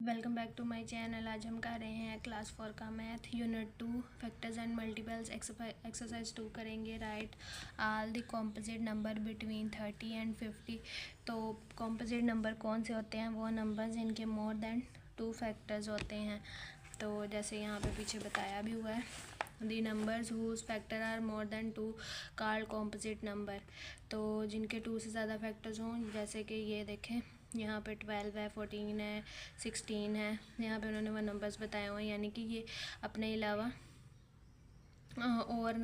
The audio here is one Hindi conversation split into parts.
Welcome back to my channel. आज हम कर रहे हैं क्लास 4 का math unit 2 factors and multiples exercise 2 करेंगे। Write all the composite number between 30 and 50। तो कॉम्पोजिट नंबर कौन से होते हैं? वो नंबर जिनके मोर देन 2 फैक्टर्स होते हैं। तो जैसे यहाँ पे पीछे बताया भी हुआ है, the numbers whose factor are more than 2 called composite number. तो जिनके 2 से ज़्यादा फैक्टर्स हों, जैसे कि ये देखें यहाँ पे 12 है, 14 है, 16 है। यहाँ पे उन्होंने वो नंबर्स बताए हुए हैं, यानी कि ये अपने अलावा और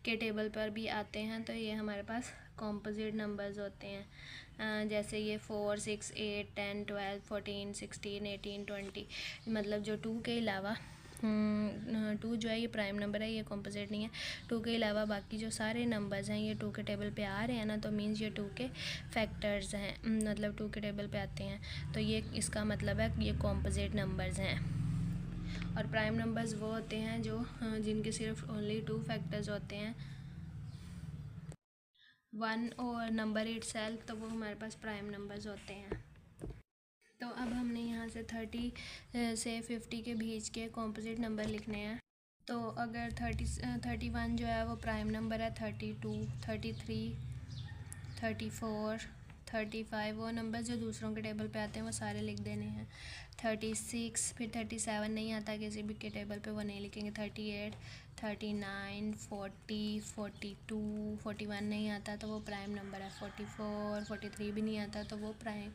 के टेबल पर भी आते हैं। तो ये हमारे पास कॉम्पोजिट नंबर्स होते हैं। जैसे ये 4, 6, 8, 10, 12, 14, 16, 18, 20। मतलब जो 2 के अलावा 2 जो है ये प्राइम नंबर है, ये कॉम्पोजिट नहीं है। 2 के अलावा बाकी जो सारे नंबर्स हैं ये 2 के टेबल पे आ रहे हैं ना, तो मीन्स ये 2 के फैक्टर्स हैं, मतलब 2 के टेबल पे आते हैं। तो ये इसका मतलब है कि ये कॉम्पोजिट नंबर्स हैं। और प्राइम नंबर्स वो होते हैं जो जिनके सिर्फ ओनली 2 फैक्टर्स होते हैं, 1 और नंबर इटसेल्फ, तो वो हमारे पास प्राइम नंबर्स होते हैं। तो अब हमने यहाँ से 30 से 50 के बीच के कॉम्पोजिट नंबर लिखने हैं। तो अगर 31 जो है वो प्राइम नंबर है, 32, 33, 34, 35 वो नंबर जो दूसरों के टेबल पे आते हैं वो सारे लिख देने हैं। 36, फिर 37 नहीं आता किसी भी के टेबल पे, वो नहीं लिखेंगे। 38, 39, 40, 42, 41 नहीं आता तो वो प्राइम नंबर है। 44, 43 भी नहीं आता तो वो प्राइम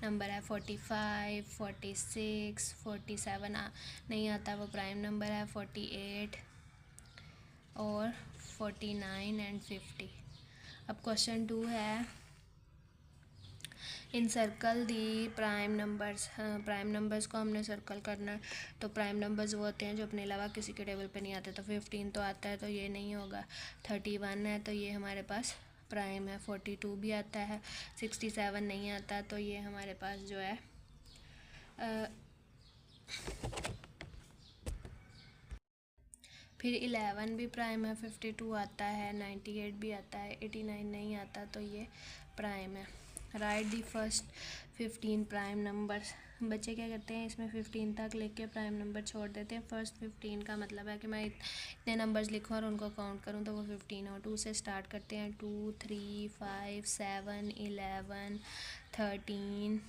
नंबर है। 45, 46, 47 नहीं आता, वो प्राइम नंबर है। 48 और 49 एंड 50। अब क्वेश्चन 2 है, encircle the prime numbers. Prime numbers को हमने सर्कल करना है। तो प्राइम नंबर्स वो होते हैं जो अपने अलावा किसी के टेबल पे नहीं आते। तो 15 तो आता है तो ये नहीं होगा। 31 है तो ये हमारे पास प्राइम है। 42 भी आता है। 67 नहीं आता तो ये हमारे पास जो है फिर 11 भी प्राइम है। 52 आता है। 98 भी आता है। 89 नहीं आता तो ये प्राइम है। Right the first 15 prime numbers. बच्चे क्या करते हैं, इसमें 15 तक लिख के प्राइम नंबर छोड़ देते हैं। फर्स्ट 15 का मतलब है कि मैं इतने नंबर्स लिखूँ और उनको काउंट करूँ तो वो 15 हो। 2 से स्टार्ट करते हैं। 2, 3, 5, 7, 11, 13,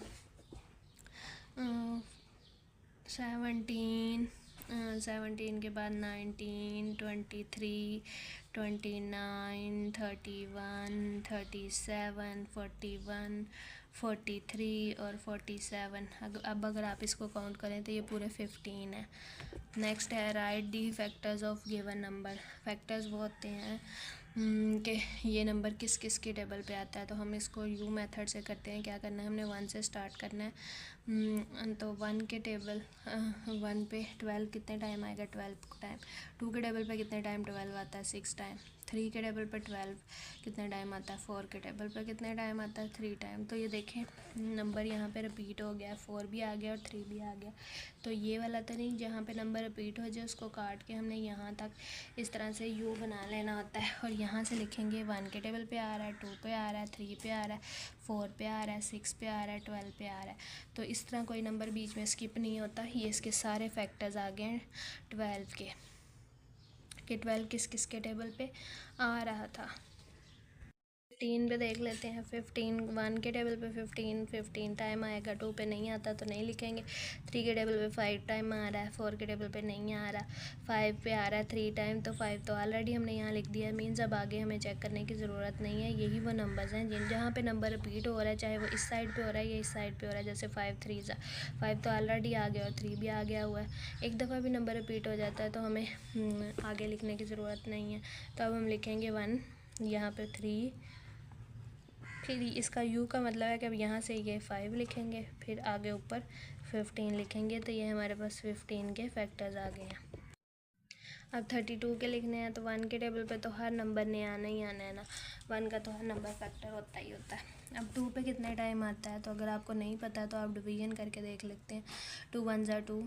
17, 17 के बाद 19, 23, 29, 31, 37, 41, 43 और 47। अब अगर आप इसको काउंट करें तो ये पूरे 15 है। नेक्स्ट है, right the factors of given number. Factors वो होते हैं कि ये नंबर किस किस के टेबल पे आता है। तो हम इसको यू मेथड से करते हैं। क्या करना है, हमने 1 से स्टार्ट करना है। तो 1 के टेबल 1 पे 12 कितने टाइम आएगा? 12 टाइम। 2 के टेबल पे कितने टाइम 12 आता है? 6 टाइम। 3 के टेबल पे 12 कितने टाइम आता है? 4 के टेबल पे कितने टाइम आता है? 3 टाइम। तो ये देखें नंबर यहाँ पे रिपीट हो गया, 4 भी आ गया और 3 भी आ गया। तो ये वाला तो नहीं, जहाँ पे नंबर रिपीट हो जाए उसको काट के हमने यहाँ तक इस तरह से यू बना लेना होता है। और यहाँ से लिखेंगे 1 के टेबल पे आ रहा है, 2 पे आ रहा है, 3 पे आ रहा है, 4 पे आ रहा है, 6 पे आ रहा है, 12 पे आ रहा है। तो इस तरह कोई नंबर बीच में स्किप नहीं होता। ये इसके सारे फैक्टर्स आ गए 12 के, कि 12 किस किस के टेबल पे आ रहा था। 15 पे देख लेते हैं। 15 1 के टेबल पे 15 टाइम आएगा। 2 पे नहीं आता तो नहीं लिखेंगे। 3 के टेबल पे 5 टाइम आ रहा है। 4 के टेबल पे नहीं आ रहा। 5 पे आ रहा है 3 टाइम, तो 5 तो ऑलरेडी हमने यहाँ लिख दिया। मीन्स अब आगे हमें चेक करने की ज़रूरत नहीं है। यही वो नंबर्स हैं जहाँ पे नंबर रिपीट हो रहा है, चाहे वो इस साइड पे हो रहा है या इस साइड पे हो रहा है। जैसे 5 3 5 तो ऑलरेडी आ गया और 3 भी आ गया हुआ है। एक दफ़ा भी नंबर रिपीट हो जाता है तो हमें आगे लिखने की ज़रूरत नहीं है। तो अब हम लिखेंगे 1, यहाँ पे 3, फिर इसका यू का मतलब है कि अब यहाँ से ये 5 लिखेंगे, फिर आगे ऊपर 15 लिखेंगे। तो ये हमारे पास 15 के फैक्टर्स आ गए हैं। अब 32 के लिखने हैं। तो 1 के टेबल पे तो हर नंबर ने आना ही आना है ना। 1 का तो हर नंबर फैक्टर होता ही होता है। अब 2 पे कितने टाइम आता है, तो अगर आपको नहीं पता तो आप डिवीजन करके देख लेते हैं। 2 1 ज़ा 2,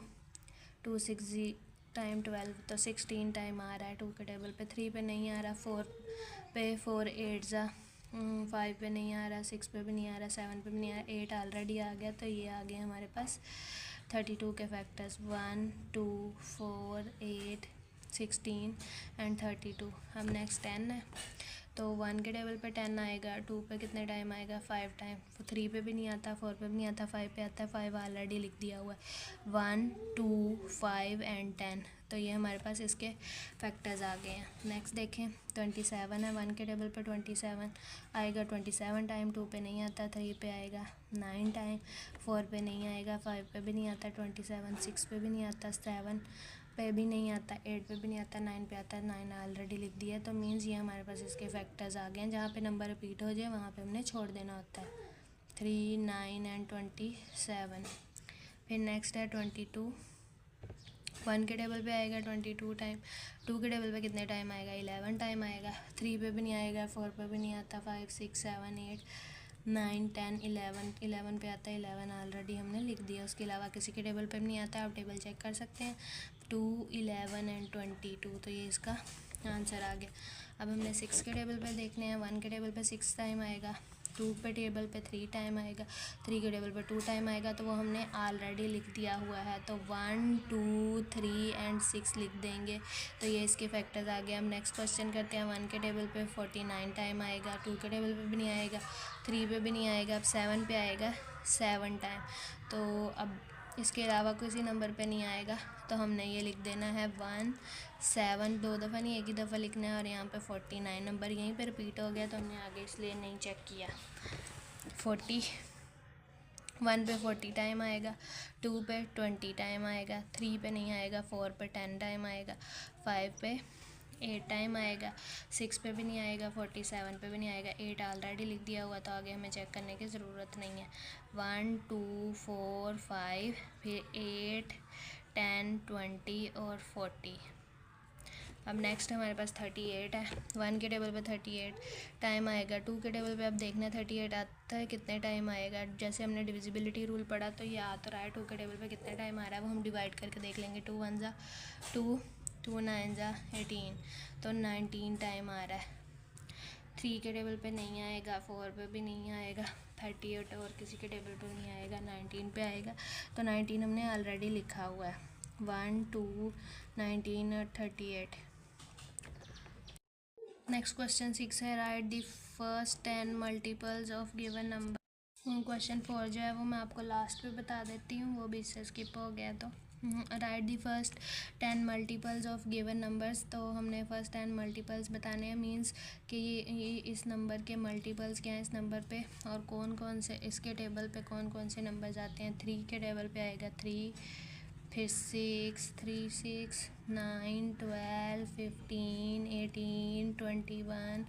2 6 टाइम 12, तो 16 टाइम आ रहा है 2 के टेबल पे। 3 पे नहीं आ रहा। 4 पे 4 8 ज़ा 5 पे नहीं आ रहा। 6 पे भी नहीं आ रहा। 7 पे भी नहीं आ रहा। 8 ऑलरेडी आ गया, तो ये आ गया हमारे पास 32 के फैक्टर्स 1 2 4 8 16 एंड 32। अब नेक्स्ट 10 है, तो 1 के टेबल पे 10 आएगा, 2 पे कितने टाइम आएगा 5 टाइम, 3 पे भी नहीं आता, 4 पे भी नहीं आता, 5 पे आता है, 5 ऑलरेडी लिख दिया हुआ है। 1 2 5 एंड 10, तो ये हमारे पास इसके फैक्टर्स आ गए हैं। नेक्स्ट देखें 27 है, 1 के टेबल पे 27 आएगा 27 टाइम, 2 पे नहीं आता, 3 पे आएगा 9 टाइम, 4 पे नहीं आएगा, 5 पे भी नहीं आता 27, 6 पे भी नहीं आता, 7 पे भी नहीं आता, 8 पे भी नहीं आता, 9 पे आता है, 9 ऑलरेडी लिख दिया है। तो मीन्स ये हमारे पास इसके फैक्टर्स आ गए हैं। जहाँ पे नंबर रिपीट हो जाए वहाँ पे हमने छोड़ देना होता है। 3 9 एंड 27। फिर नेक्स्ट है 22, 1 के टेबल पे आएगा 22 टाइम, 2 के टेबल पे कितने टाइम आएगा 11 टाइम आएगा, 3 पे भी नहीं आएगा, 4 पे भी नहीं आता, 5 6 7 8 9 10 11 पे आता है, 11 ऑलरेडी हमने लिख दिया। उसके अलावा किसी के टेबल पे भी नहीं आता, आप टेबल चेक कर सकते हैं। 2 11 एंड 22, तो ये इसका आंसर आ गया। अब हमने 6 के टेबल पे देखने हैं। 1 के टेबल पे 6 टाइम आएगा, 2 पे टेबल पे 3 टाइम आएगा, 3 के टेबल पे 2 टाइम आएगा, तो वो हमने ऑलरेडी लिख दिया हुआ है। तो 1 2 3 एंड 6 लिख देंगे, तो ये इसके फैक्टर्स आ गए। हम नेक्स्ट क्वेश्चन करते हैं। 1 के टेबल पे 49 टाइम आएगा, 2 के टेबल पे भी नहीं आएगा, 3 पे भी नहीं आएगा, अब 7 पे आएगा 7 टाइम। तो अब इसके अलावा किसी नंबर पे नहीं आएगा, तो हमने ये लिख देना है 1 7, 2 दफ़ा नहीं एक ही दफ़ा लिखना है। और यहाँ पे 49 नंबर यहीं पे रिपीट हो गया, तो हमने आगे इसलिए नहीं चेक किया। 1 पे 40 टाइम आएगा, 2 पे 20 टाइम आएगा, 3 पे नहीं आएगा, 4 पे 10 टाइम आएगा, 5 पे 8 टाइम आएगा, 6 पे भी नहीं आएगा, 47 पे भी नहीं आएगा, 8 ऑलरेडी लिख दिया हुआ, तो आगे हमें चेक करने की ज़रूरत नहीं है। 1 2 4 5, फिर 8 10 20 और 40। अब नेक्स्ट हमारे पास 38 है। 1 के टेबल पे 38 टाइम आएगा, 2 के टेबल पे अब देखना 38 आता है कितने टाइम आएगा। जैसे हमने डिविजिबिलिटी रूल पढ़ा, तो ये आ तो रहा है। 2 के टेबल पे कितने टाइम आ रहा है वो हम डिवाइड करके देख लेंगे। 2 1 ज़ा 2, 2 9 ज़ा 18, तो 19 टाइम आ रहा है। 3 के टेबल पे नहीं आएगा, 4 पे भी नहीं आएगा, 38 और किसी के टेबल पे नहीं आएगा, 19 पे आएगा, तो 19 हमने ऑलरेडी लिखा हुआ है। 1 2 19 और 38। नेक्स्ट क्वेश्चन 6 है, right the first 10 multiples of given number. Question 4 जो है वो मैं आपको लास्ट पे बता देती हूँ, वो भी इससे स्किप हो गया। तो right the first 10 multiples of given numbers, तो हमने फर्स्ट 10 मल्टीपल्स बताने हैं। मींस कि ये इस नंबर के मल्टीपल्स क्या हैं इस नंबर पे, और कौन कौन से इसके टेबल पे कौन कौन से नंबर्स आते हैं। 3 के टेबल पे आएगा 3, फिर 6 3 6 9 12 15 18 21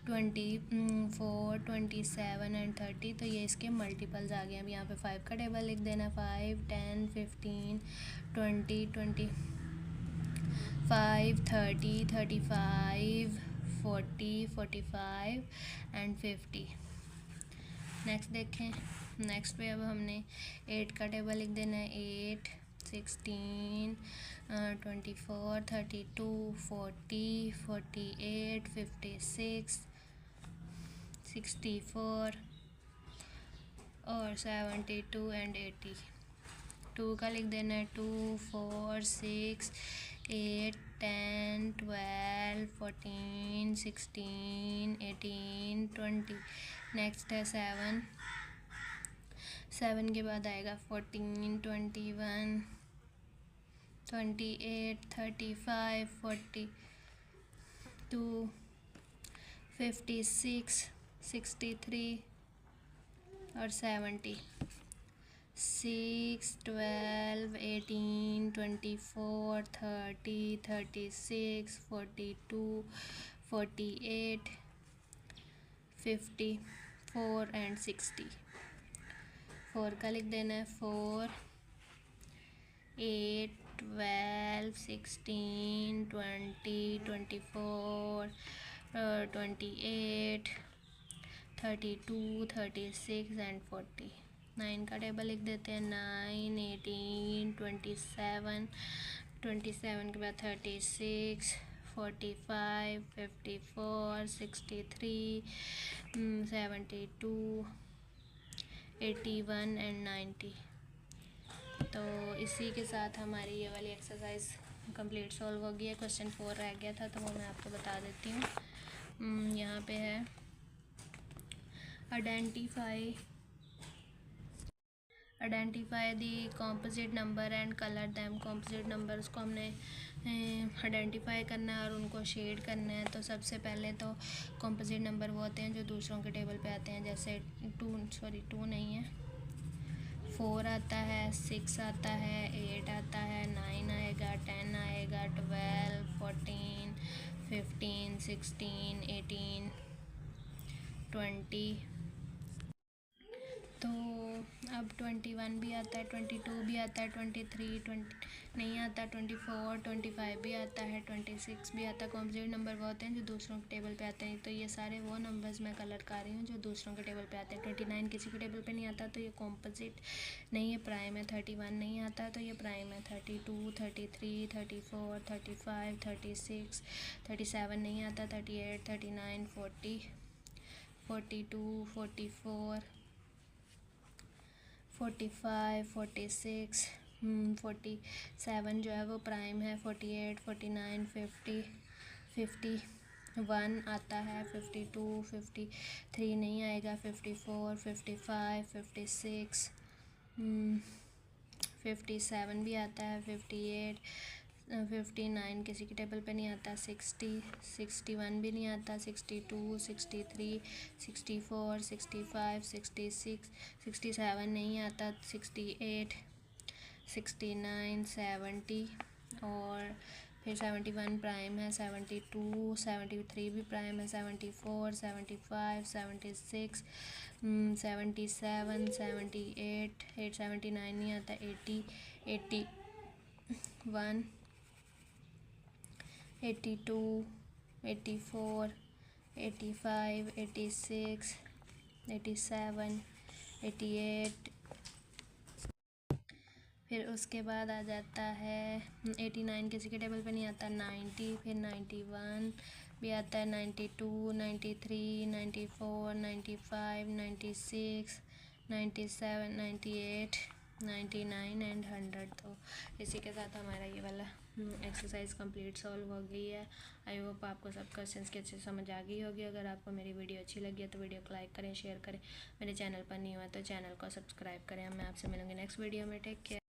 24 27 एंड 30, तो ये इसके मल्टीपल्स आ गए। अब यहाँ पे 5 का टेबल लिख देना। 5 10 15 20 25 30 35 40 45 एंड 50। नेक्स्ट देखें। नेक्स्ट पे अब हमने 8 का टेबल लिख देना है। 8 16 24 32 40 48 56 64 और 72 एंड 80। 2 का लिख देना है। 2 4 6 8 10 12 14 16 18 20। नेक्स्ट है 7, 7 के बाद आएगा 14 21 28 35 42 56 63 और 70। 6 12 18 24 30 36 42 48 54 एंड 60। 4 का लिख देना है। 4 8 12 16 20 24 28 32 36 एंड 40। 9 का टेबल लिख देते हैं। 9 18 27 27 के बाद 36 45 54 63 72 81 एंड 90। तो इसी के साथ हमारी ये वाली एक्सरसाइज कंप्लीट सॉल्व हो गई है। क्वेश्चन 4 रह गया था तो वो मैं आपको बता देती हूँ। यहाँ पे है identify the composite number and colour them. Composite numbers को हमने आइडेंटिफाई करना है और उनको शेड करना है। तो सबसे पहले तो कॉम्पोजिट नंबर वो होते हैं जो दूसरों के टेबल पे आते हैं, जैसे 2 नहीं है, 4 आता है, 6 आता है, 8 आता है, 9 आएगा, 10 आएगा, 12, 14, 15, 16, 18, 20। तो अब 21 भी आता है, 22 भी आता है, 23 नहीं आता, 24, 25 भी आता है, 26 भी आता है। कॉम्पोजिट नंबर वो होते हैं जो दूसरों के टेबल पे आते हैं। तो ये सारे वो नंबर्स मैं कलर कर रही हूँ जो दूसरों के टेबल पे आते हैं। 29 किसी के टेबल पे नहीं आता तो ये कॉम्पोजिट नहीं है, प्राइम है। 31 नहीं आता तो ये प्राइम है। 32, 33, 34, 35, 36, 37 नहीं आता, 38, 39, 40, 42, 44, 45, 46, 47 जो है वो प्राइम है। 48, 49, 50, 51 आता है, 52, 53 नहीं आएगा, 54, 55, 56, 57 भी आता है, 58, 59 किसी के टेबल पे नहीं आता, 60, 61 भी नहीं आता, 62, 63, 64, 65, 66, 67 नहीं आता, 68, 69, 70 और फिर 71 प्राइम है, 72, 73 भी प्राइम है, 74, 75, 76, 77, 78, 79 नहीं आता, 80, 81, 82, 84, 85, 86, 87, 88। फिर उसके बाद आ जाता है 89 किसी के टेबल पे नहीं आता, 90, फिर 91 भी आता है, 92, 93, 94, 95, 96, 97, 98, 99 एंड 100। तो इसी के साथ हमारा ये वाला एक्सरसाइज कंप्लीट सॉल्व हो गई है। आई होप आपको सब क्वेश्चंस की अच्छे समझ आ गई होगी। अगर आपको मेरी वीडियो अच्छी लगी है तो वीडियो को लाइक करें, शेयर करें। मेरे चैनल पर नहीं हुआ तो चैनल को सब्सक्राइब करें। मैं आपसे मिलूँगी नेक्स्ट वीडियो में। Take care.